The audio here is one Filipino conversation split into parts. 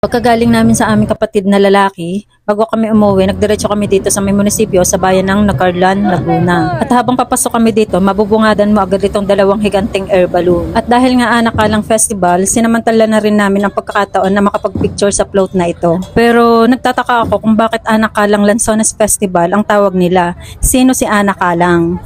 Pagkagaling namin sa aming kapatid na lalaki, bago kami umuwi, nagdiretso kami dito sa may munisipyo sa bayan ng Nacarlan, Laguna. At habang papasok kami dito, mabubungadan mo agad itong dalawang higanting air balloon. At dahil nga Anakalang Festival, sinamantala na rin namin ang pagkakataon na makapag-picture sa float na ito. Pero nagtataka ako kung bakit Anakalang Lanzones Festival ang tawag nila. Sino si Anakalang?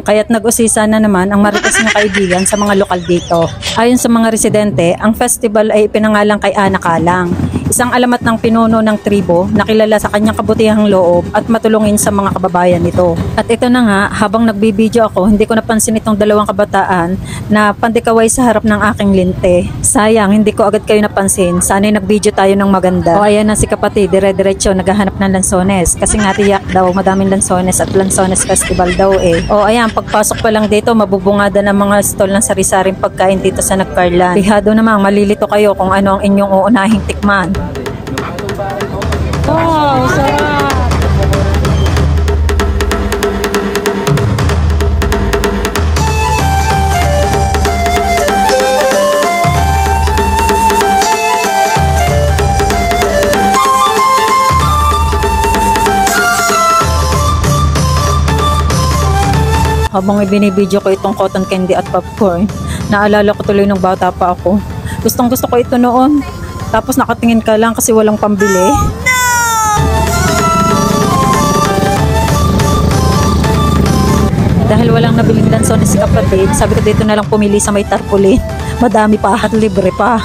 Kaya't nag-usisa na naman ang marites na kaibigan sa mga lokal dito. Ayon sa mga residente, ang festival ay ipinangalang kay Anakalang, isang alamat ng pinuno ng tribo na kilala sa kanyang kabutihang loob at matulungin sa mga kababayan nito. At ito na nga, habang nagbibideo ako, hindi ko napansin itong dalawang kabataan na pandikaway sa harap ng aking linte. Sayang, hindi ko agad kayo napansin. Sana'y nagbideo tayo ng maganda. O ayan na si kapatid, dire-diretso naghahanap ng lansones. Kasi nga tiyak daw, madaming lansones at lansones festival daw eh. O ayan, pagpasok pa lang dito, mabubungada ng mga stall ng sari-saring pagkain dito sa Nacarlan. Pihado namang malilito kayo kung ano ang inyong uunahing tikman. Wow, sarap! Habang ibinibidyo ko itong cotton candy at popcorn, naalala ko tuloy nung bata pa ako. Gustong gusto ko ito noon. Tapos nakatingin ka lang kasi walang pambili. Dahil walang nabiling lansones si kapatid, sabi ko dito na lang pumili sa may tarpaulin. Madami pa at libre pa.